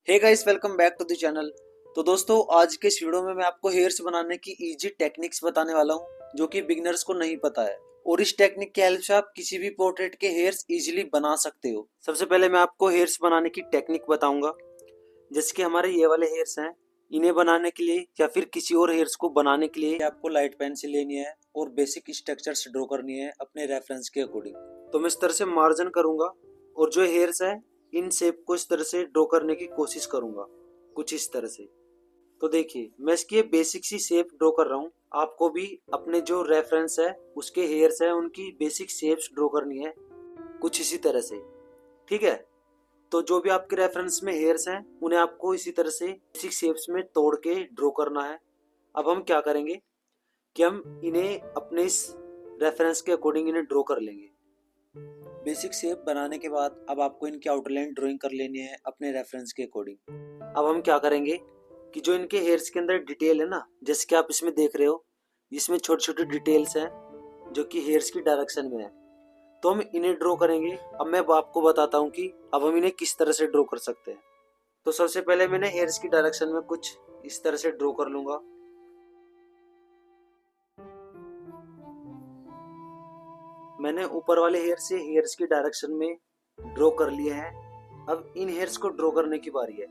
Hey guys, welcome back to the channel. तो दोस्तों, आज के इस वीडियो में मैं आपको हेयर्स बनाने की इजी टेक्निक्स बताने वाला हूं जो कि बिगिनर्स को नहीं पता है। और इस टेक्निक की हेल्प से आप किसी भी पोर्ट्रेट के हेयर्स इजीली बना सकते हो। सबसे पहले मैं आपको हेयर्स बनाने की टेक्निक बताऊंगा। जैसे कि हमारे ये वाले हेयर्स हैं, इन्हें बनाने के लिए या फिर किसी और हेयर्स को बनाने के लिए आपको लाइट पेंसिल लेनी है और बेसिक स्ट्रक्चर्स ड्रॉ करनी है अपने रेफरेंस के अकॉर्डिंग। तो मैं इस तरह से मार्जिन करूंगा और जो हेयर्स है इन शेप को इस तरह से ड्रॉ करने की कोशिश करूंगा, कुछ इस तरह से। तो देखिए, मैं इसकी बेसिक सी शेप ड्रॉ कर रहा हूँ। आपको भी अपने जो रेफरेंस है उसके हेयर्स है उनकी बेसिक शेप्स ड्रॉ करनी है, कुछ इसी तरह से। ठीक है, तो जो भी आपके रेफरेंस में हेयर्स हैं उन्हें आपको इसी तरह से बेसिक शेप्स में तोड़ के ड्रॉ करना है। अब हम क्या करेंगे कि हम इन्हें अपने इस रेफरेंस के अकॉर्डिंग इन्हें ड्रॉ कर लेंगे। बेसिक शेप बनाने के बाद अब आपको इनकी आउटलाइन ड्राइंग कर लेनी है अपने रेफरेंस के अकॉर्डिंग। अब हम क्या करेंगे कि जो इनके हेयर्स के अंदर डिटेल है ना, जैसे कि आप इसमें देख रहे हो, इसमें छोटी छोटी डिटेल्स हैं जो कि हेयर्स की डायरेक्शन में है, तो हम इन्हें ड्रॉ करेंगे। अब मैं आपको बताता हूँ कि अब हम इन्हें किस तरह से ड्रॉ कर सकते हैं। तो सबसे पहले मैंने हेयर्स की डायरेक्शन में कुछ इस तरह से ड्रॉ कर लूंगा। मैंने ऊपर वाले हेयर से हेयर्स की डायरेक्शन में ड्रॉ कर लिए हैं। अब इन हेयर्स को ड्रॉ करने की बारी है।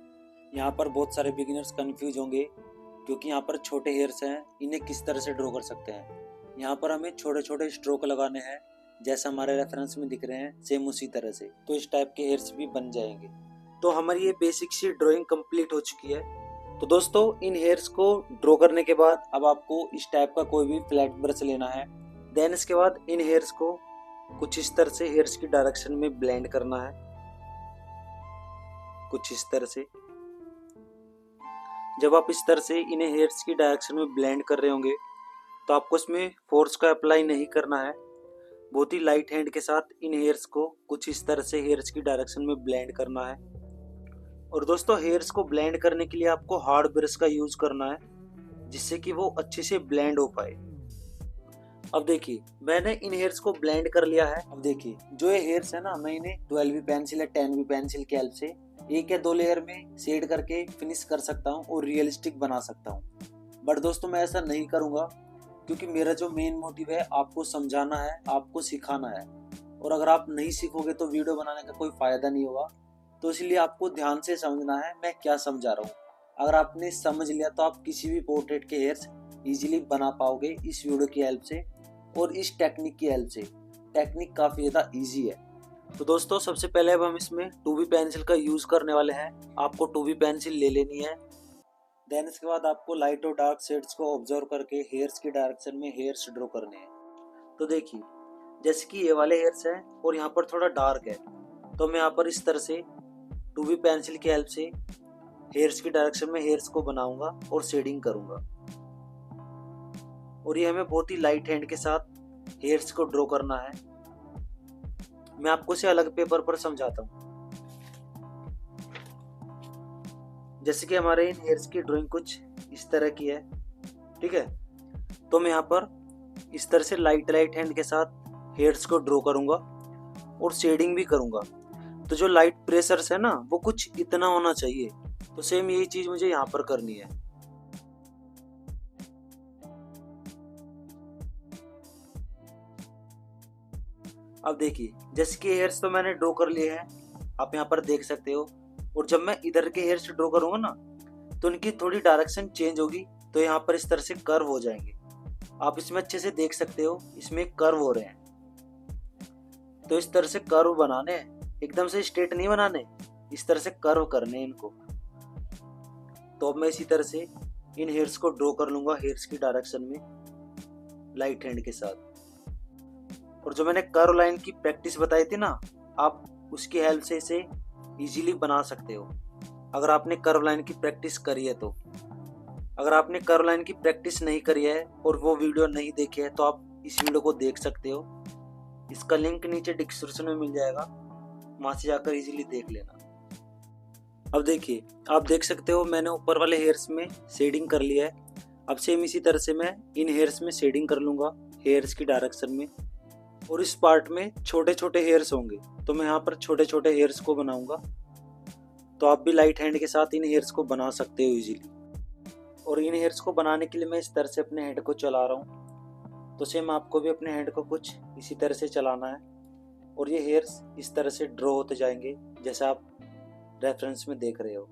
यहाँ पर बहुत सारे बिगिनर्स कंफ्यूज होंगे क्योंकि यहाँ पर छोटे हेयर्स हैं, इन्हें किस तरह से ड्रॉ कर सकते हैं। यहाँ पर हमें छोटे छोटे स्ट्रोक लगाने हैं, जैसे हमारे रेफरेंस में दिख रहे हैं सेम उसी तरह से, तो इस टाइप के हेयर्स भी बन जाएंगे। तो हमारी ये बेसिक सी ड्राइंग कंप्लीट हो चुकी है। तो दोस्तों, इन हेयर्स को ड्रॉ करने के बाद अब आपको इस टाइप का कोई भी फ्लैट ब्रश लेना है। देन इसके बाद इन हेयर्स को कुछ इस तरह से हेयर्स की डायरेक्शन में ब्लेंड करना है, कुछ इस तरह से। जब आप इस तरह से इन्हें हेयर्स की डायरेक्शन में ब्लेंड कर रहे होंगे तो आपको इसमें फोर्स का अप्लाई नहीं करना है। बहुत ही लाइट हैंड के साथ इन हेयर्स को कुछ इस तरह से हेयर्स की डायरेक्शन में ब्लेंड करना है। और दोस्तों, हेयर्स को ब्लेंड करने के लिए आपको हार्ड ब्रश का यूज करना है, जिससे कि वो अच्छे से ब्लेंड हो पाए। अब देखिए, मैंने इन हेयर्स को ब्लेंड कर लिया है। अब देखिए, जो ये हेयर्स है ना, मैं इन्हें 12V पेंसिल या 10V पेंसिल की हेल्प से एक या दो लेयर में शेड करके फिनिश कर सकता हूँ और रियलिस्टिक बना सकता हूँ। बट दोस्तों, मैं ऐसा नहीं करूँगा क्योंकि मेरा जो मेन मोटिव है आपको समझाना है, आपको सिखाना है। और अगर आप नहीं सीखोगे तो वीडियो बनाने का कोई फायदा नहीं होगा। तो इसलिए आपको ध्यान से समझना है मैं क्या समझा रहा हूँ। अगर आपने समझ लिया तो आप किसी भी पोर्ट्रेट के हेयर्स इजीली बना पाओगे इस वीडियो की हेल्प से और इस टेक्निक की हेल्प से। टेक्निक काफ़ी ज़्यादा इजी है। तो दोस्तों, सबसे पहले अब हम इसमें 2B पेंसिल का यूज़ करने वाले हैं। आपको 2B पेंसिल ले लेनी है। देन इसके बाद आपको लाइट और डार्क शेड्स को ऑब्जर्व करके हेयर्स की डायरेक्शन में हेयर्स ड्रॉ करने हैं। तो देखिए, जैसे कि ये वाले हेयर्स हैं और यहाँ पर थोड़ा डार्क है, तो मैं यहाँ पर इस तरह से 2B पेंसिल की हेल्प से हेयर्स की डायरेक्शन में हेयर्स को बनाऊंगा और शेडिंग करूंगा। और ये हमें बहुत ही लाइट हैंड के साथ हेयर्स को ड्रॉ करना है। मैं आपको इसे अलग पेपर पर समझाता हूँ। जैसे कि हमारे इन हेयर्स की ड्राइंग कुछ इस तरह की है, ठीक है। तो मैं यहाँ पर इस तरह से लाइट हैंड के साथ हेयर्स को ड्रॉ करूंगा और शेडिंग भी करूंगा। तो जो लाइट प्रेशर्स है ना, वो कुछ इतना होना चाहिए। तो सेम यही चीज मुझे यहाँ पर करनी है। अब देखिए, जैसे कि हेयर्स तो मैंने ड्रॉ कर लिए हैं, आप यहाँ पर देख सकते हो। और जब मैं इधर के हेयर्स ड्रॉ करूंगा ना, तो इनकी थोड़ी डायरेक्शन चेंज होगी, तो यहाँ पर इस तरह से कर्व हो जाएंगे। आप इसमें अच्छे से देख सकते हो, इसमें कर्व हो रहे हैं। तो इस तरह से कर्व बनाने हैं, एकदम से स्ट्रेट नहीं बनाने, इस तरह से कर्व करने हैं इनको। तो अब मैं इसी तरह से इन हेयर्स को ड्रॉ कर लूंगा हेयर्स की डायरेक्शन में लाइट हैंड के साथ। और जो मैंने कर्व लाइन की प्रैक्टिस बताई थी ना, आप उसकी हेल्प से इसे इजीली बना सकते हो, अगर आपने कर्व लाइन की प्रैक्टिस करी है तो। अगर आपने कर्व लाइन की प्रैक्टिस नहीं करी है और वो वीडियो नहीं देखी है, तो आप इस वीडियो को देख सकते हो। इसका लिंक नीचे डिस्क्रिप्शन में मिल जाएगा, वहाँ से जाकर इजीली देख लेना। अब देखिए, आप देख सकते हो मैंने ऊपर वाले हेयर्स में शेडिंग कर लिया है। अब सेम इसी तरह से मैं इन हेयर्स में शेडिंग कर लूँगा हेयर्स की डायरेक्शन में। और इस पार्ट में छोटे छोटे हेयर्स होंगे, तो मैं यहाँ पर छोटे छोटे हेयर्स को बनाऊंगा। तो आप भी लाइट हैंड के साथ इन हेयर्स को बना सकते हो इजीली। और इन हेयर्स को बनाने के लिए मैं इस तरह से अपने हैंड को चला रहा हूँ। तो सेम आपको भी अपने हैंड को कुछ इसी तरह से चलाना है और ये हेयर्स इस तरह से ड्रॉ होते जाएंगे जैसा आप रेफरेंस में देख रहे हो।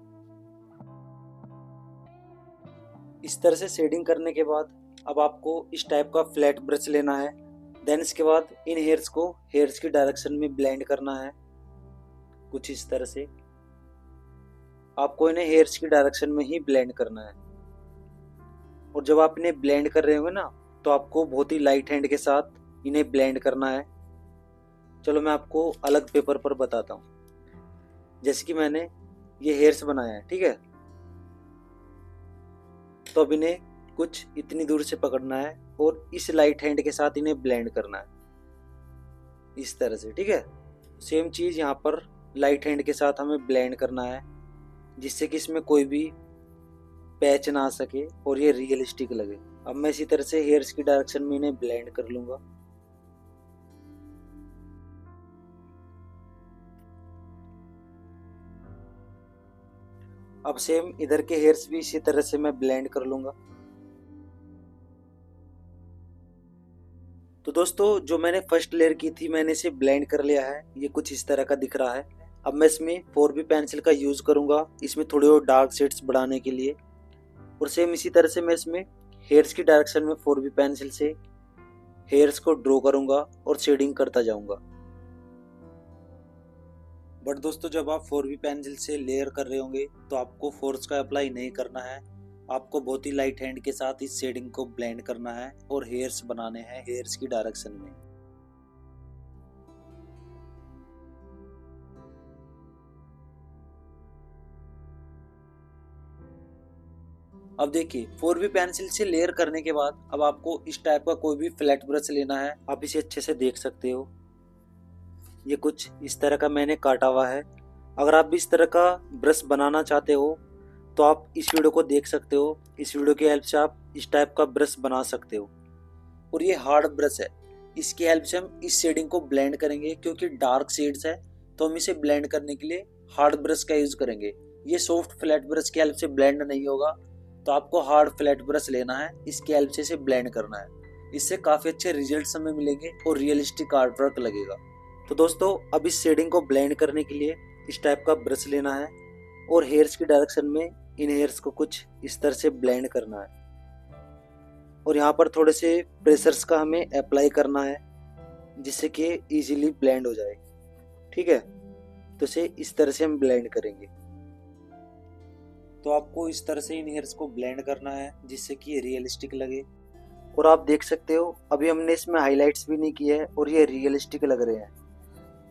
इस तरह से शेडिंग करने के बाद अब आपको इस टाइप का फ्लैट ब्रश लेना है। देन इसके बाद इन हेयर्स को हेयर्स की डायरेक्शन में ब्लेंड करना है कुछ इस तरह से। आपको इन्हें हेयर्स की डायरेक्शन में ही ब्लेंड करना है। और जब आप इन्हें ब्लेंड कर रहे होंगे ना, तो आपको बहुत ही लाइट हैंड के साथ इन्हें ब्लेंड करना है। चलो मैं आपको अलग पेपर पर बताता हूँ। जैसे कि मैंने ये हेयर्स बनाया है, ठीक है। तो अब इन्हें कुछ इतनी दूर से पकड़ना है और इस लाइट हैंड के साथ इन्हें ब्लेंड करना है इस तरह से, ठीक है। सेम चीज़ यहाँ पर लाइट हैंड के साथ हमें ब्लेंड करना है जिससे कि इसमें कोई भी पैच ना आ सके और ये रियलिस्टिक लगे। अब मैं इसी तरह से हेयर्स की डायरेक्शन में इन्हें ब्लेंड कर लूँगा। अब सेम इधर के हेयर्स भी इसी तरह से मैं ब्लेंड कर लूँगा। तो दोस्तों जो मैंने फर्स्ट लेयर की थी मैंने इसे ब्लेंड कर लिया है। ये कुछ इस तरह का दिख रहा है। अब मैं इसमें 4B पेंसिल का यूज़ करूँगा इसमें थोड़े और डार्क शेड्स बढ़ाने के लिए। और सेम इसी तरह से मैं इसमें हेयर्स की डायरेक्शन में 4B पेंसिल से हेयर्स को ड्रॉ करूँगा और शेडिंग करता जाऊँगा। बट दोस्तों जब आप 4B पेंसिल से लेयर कर रहे होंगे तो आपको फोर्स का अप्लाई नहीं करना है। आपको बहुत ही लाइट हैंड के साथ इस शेडिंग को ब्लेंड करना है और हेयर्स बनाने हैं हेयर्स की डायरेक्शन में। अब देखिए 4B पेंसिल से लेयर करने के बाद अब आपको इस टाइप का कोई भी फ्लैट ब्रश लेना है। आप इसे अच्छे से देख सकते हो। ये कुछ इस तरह का मैंने काटा हुआ है। अगर आप भी इस तरह का ब्रश बनाना चाहते हो तो आप इस वीडियो को देख सकते हो। इस वीडियो की हेल्प से आप इस टाइप का ब्रश बना सकते हो। और ये हार्ड ब्रश है, इसकी हेल्प से हम इस शेडिंग को ब्लेंड करेंगे। क्योंकि डार्क शेड्स है तो हम इसे ब्लेंड करने के लिए हार्ड ब्रश का यूज करेंगे। ये सॉफ्ट फ्लैट ब्रश की हेल्प से ब्लेंड नहीं होगा, तो आपको हार्ड फ्लैट ब्रश लेना है, इसकी हेल्प से इसे ब्लेंड करना है। इससे काफी अच्छे रिजल्ट्स हमें मिलेंगे और रियलिस्टिक आर्ट वर्क लगेगा। तो दोस्तों अब इस शेडिंग को ब्लेंड करने के लिए इस टाइप का ब्रश लेना है और हेयर्स की डायरेक्शन में इन हेयर्स को कुछ इस तरह से ब्लेंड करना है। और यहाँ पर थोड़े से प्रेशर्स का हमें अप्लाई करना है जिससे कि इजीली ब्लेंड हो जाए, ठीक है। तो इसे इस तरह से हम ब्लेंड करेंगे। तो आपको इस तरह से इन हेयर्स को ब्लेंड करना है जिससे कि ये रियलिस्टिक लगे। और आप देख सकते हो अभी हमने इसमें हाइलाइट्स भी नहीं किया है और ये रियलिस्टिक लग रहे हैं।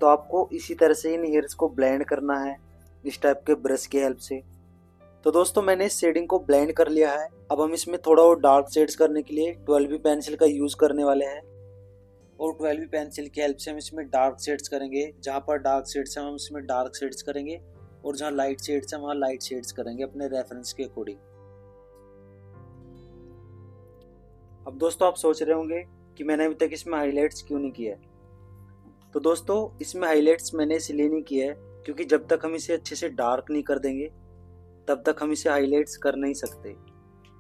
तो आपको इसी तरह से इन हेयर्स को ब्लेंड करना है इस टाइप के ब्रश की हेल्प से। तो दोस्तों मैंने इस शेडिंग को ब्लेंड कर लिया है। अब हम इसमें थोड़ा और डार्क शेड्स करने के लिए 12B पेंसिल का यूज़ करने वाले हैं। और 12B पेंसिल की हेल्प से हम इसमें डार्क शेड्स करेंगे। जहाँ पर डार्क शेड्स हैं हम इसमें डार्क शेड्स करेंगे और जहाँ लाइट शेड्स हैं वहाँ लाइट शेड्स करेंगे अपने रेफरेंस के अकॉर्डिंग। अब दोस्तों आप सोच रहे होंगे कि मैंने अभी तक इसमें हाईलाइट्स क्यों नहीं किया है। तो दोस्तों इसमें हाईलाइट्स मैंने इसलिए नहीं किया है क्योंकि जब तक हम इसे अच्छे से डार्क नहीं कर देंगे तब तक हम इसे हाईलाइट्स कर नहीं सकते,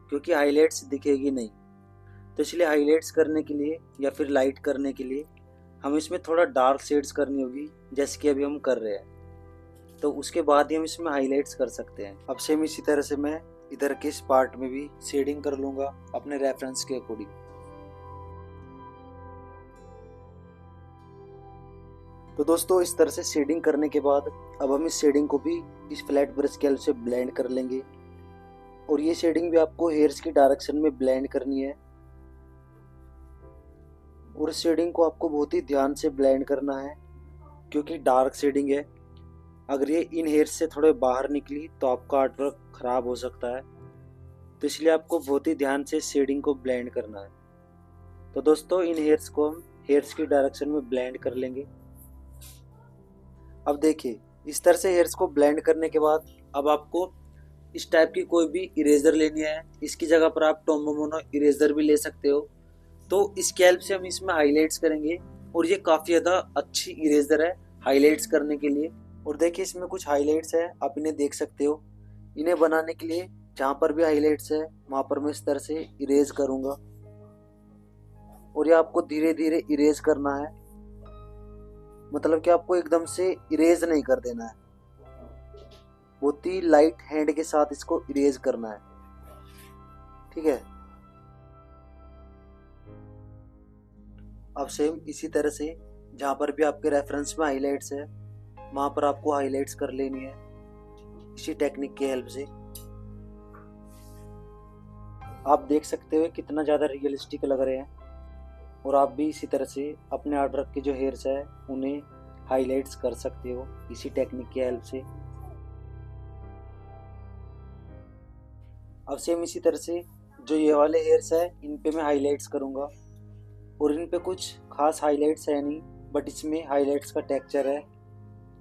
क्योंकि हाईलाइट्स दिखेगी नहीं। तो इसलिए हाईलाइट्स करने के लिए या फिर लाइट करने के लिए हम इसमें थोड़ा डार्क शेड्स करनी होगी जैसे कि अभी हम कर रहे हैं। तो उसके बाद ही हम इसमें हाईलाइट्स कर सकते हैं। अब सेम इसी तरह से मैं इधर के इस पार्ट में भी शेडिंग कर लूँगा अपने रेफरेंस के अकॉर्डिंग। तो दोस्तों इस तरह से शेडिंग करने के बाद अब हम इस शेडिंग को भी इस फ्लैट ब्रश की हेल्प से ब्लेंड कर लेंगे। और ये शेडिंग भी आपको हेयर्स की डायरेक्शन में ब्लेंड करनी है। और इस शेडिंग को आपको बहुत ही ध्यान से ब्लेंड करना है क्योंकि डार्क शेडिंग है। अगर ये इन हेयर्स से थोड़े बाहर निकली तो आपका आर्ट वर्क खराब हो सकता है। तो इसलिए आपको बहुत ही ध्यान से शेडिंग को ब्लेंड करना है। तो दोस्तों इन हेयर्स को हम हेयर्स की डायरेक्शन में ब्लेंड कर लेंगे। अब देखिए इस तरह से हेयर्स को ब्लेंड करने के बाद अब आपको इस टाइप की कोई भी इरेजर लेनी है। इसकी जगह पर आप टोम्बो मोनो इरेजर भी ले सकते हो। तो इसकी हेल्प से हम इसमें हाईलाइट्स करेंगे और ये काफ़ी ज़्यादा अच्छी इरेजर है हाईलाइट्स करने के लिए। और देखिए इसमें कुछ हाइलाइट्स है, आप इन्हें देख सकते हो। इन्हें बनाने के लिए जहाँ पर भी हाइलाइट्स है वहाँ पर मैं इस तरह से इरेज करूँगा और ये आपको धीरे धीरे इरेज करना है, मतलब कि आपको एकदम से इरेज नहीं कर देना है, बहुत ही लाइट हैंड के साथ इसको इरेज करना है, ठीक है। अब सेम इसी तरह से जहाँ पर भी आपके रेफरेंस में हाइलाइट्स है वहाँ पर आपको हाइलाइट्स कर लेनी है इसी टेक्निक की हेल्प से। आप देख सकते हो कितना ज़्यादा रियलिस्टिक लग रहे हैं और आप भी इसी तरह से अपने आर्टवर्क के जो हेयर्स है उन्हें हाइलाइट्स कर सकते हो इसी टेक्निक की हेल्प से। अब सेम इसी तरह से जो ये वाले हेयर्स है इन पे मैं हाइलाइट्स करूँगा और इन पे कुछ खास हाइलाइट्स है नहीं, बट इसमें हाइलाइट्स का टेक्सचर है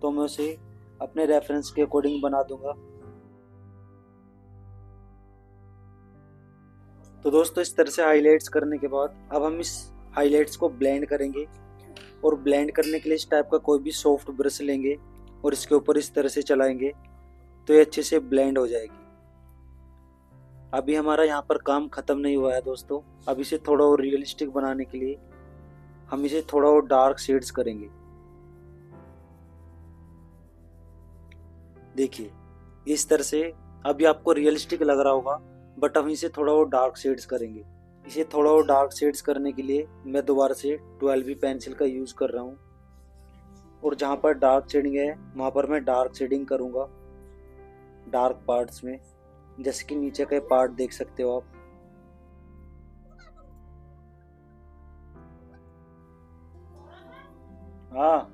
तो मैं उसे अपने रेफरेंस के अकॉर्डिंग बना दूंगा। तो दोस्तों इस तरह से हाइलाइट्स करने के बाद अब हम इस हाइलाइट्स को ब्लेंड करेंगे और ब्लेंड करने के लिए इस टाइप का कोई भी सॉफ्ट ब्रश लेंगे और इसके ऊपर इस तरह से चलाएंगे तो ये अच्छे से ब्लेंड हो जाएगी। अभी हमारा यहाँ पर काम ख़त्म नहीं हुआ है दोस्तों, अब इसे थोड़ा और रियलिस्टिक बनाने के लिए हम इसे थोड़ा और डार्क शेड्स करेंगे। देखिए इस तरह से अभी आपको रियलिस्टिक लग रहा होगा, बट हम इसे थोड़ा और डार्क शेड्स करेंगे। इसे थोड़ा और डार्क शेड्स करने के लिए मैं दोबारा से 12B पेंसिल का यूज़ कर रहा हूँ और जहाँ पर डार्क शेडिंग है वहाँ पर मैं डार्क शेडिंग करूँगा डार्क पार्ट्स में, जैसे कि नीचे का पार्ट देख सकते हो आप। हाँ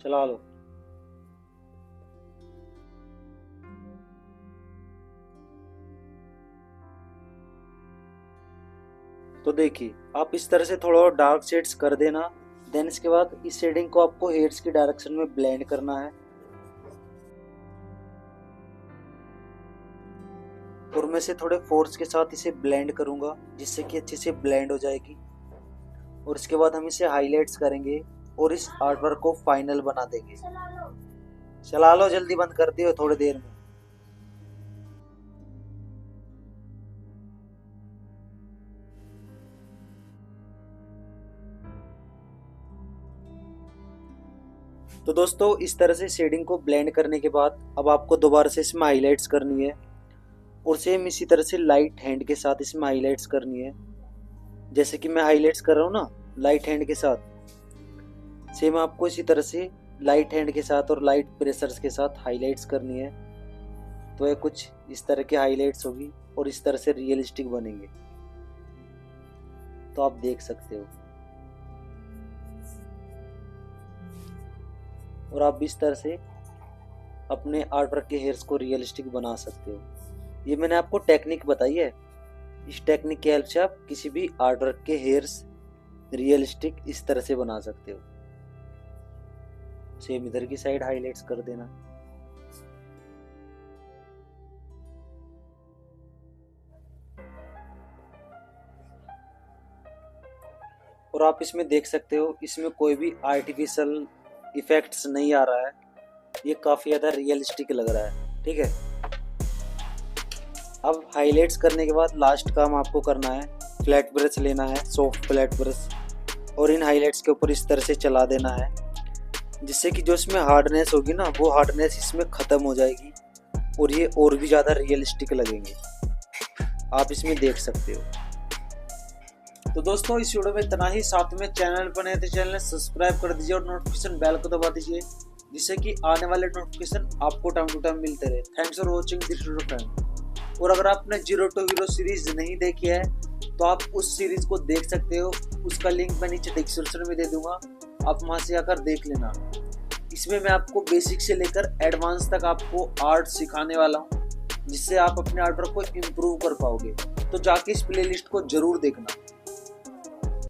चला लो। तो देखिए आप इस तरह से थोड़ा और डार्क शेड्स कर देना, देन इसके बाद इस शेडिंग को आपको हेयर्स की डायरेक्शन में ब्लेंड करना है और मैं इसे थोड़े फोर्स के साथ इसे ब्लेंड करूंगा जिससे कि अच्छे से ब्लेंड हो जाएगी। और इसके बाद हम इसे हाइलाइट्स करेंगे और इस आर्टवर्क को फाइनल बना देंगे। चला लो, जल्दी बंद कर दियो थोड़ी देर में। तो दोस्तों इस तरह से शेडिंग को ब्लेंड करने के बाद अब आपको दोबारा से इसमें हाइलाइट्स करनी है और सेम इसी तरह से लाइट हैंड के साथ इसमें हाइलाइट्स करनी है, जैसे कि मैं हाइलाइट्स कर रहा हूँ ना लाइट हैंड के साथ, सेम आपको इसी तरह से लाइट हैंड के साथ और लाइट प्रेशर्स के साथ हाइलाइट्स करनी है। तो ये कुछ इस तरह के हाइलाइट्स होगी और इस तरह से रियलिस्टिक बनेंगे, तो आप देख सकते हो। और आप भी इस तरह से अपने आर्टवर्क के हेयर्स को रियलिस्टिक बना सकते हो। ये मैंने आपको टेक्निक बताई है, इस टेक्निक की हेल्प से आप किसी भी आर्टवर्क के हेयर्स रियलिस्टिक इस तरह से बना सकते हो। सेम इधर की साइड हाइलाइट्स कर देना। और आप इसमें देख सकते हो इसमें कोई भी आर्टिफिशियल इफेक्ट्स नहीं आ रहा है, ये काफ़ी ज़्यादा रियलिस्टिक लग रहा है, ठीक है। अब हाइलाइट्स करने के बाद लास्ट काम आपको करना है, फ्लैट ब्रश लेना है, सॉफ्ट फ्लैट ब्रश, और इन हाइलाइट्स के ऊपर इस तरह से चला देना है जिससे कि जो इसमें हार्डनेस होगी ना वो हार्डनेस इसमें ख़त्म हो जाएगी और ये और भी ज़्यादा रियलिस्टिक लगेंगे, आप इसमें देख सकते हो। तो दोस्तों इस वीडियो में इतना ही, साथ में चैनल पर नए तो चैनल सब्सक्राइब कर दीजिए और नोटिफिकेशन बेल को दबा दीजिए जिससे कि आने वाले नोटिफिकेशन आपको टाइम टू टाइम मिलते रहे। Thanks for watching this video friend. और अगर आपने जीरो टू हीरो सीरीज नहीं देखी है तो आप उस सीरीज को देख सकते हो, उसका लिंक मैं नीचे डिस्क्रिप्शन में दे दूंगा, आप वहाँ से आकर देख लेना। इसमें मैं आपको बेसिक से लेकर एडवांस तक आपको आर्ट सिखाने वाला हूँ जिससे आप अपने आर्टवर्क को इम्प्रूव कर पाओगे। तो जाके इस प्लेलिस्ट को जरूर देखना।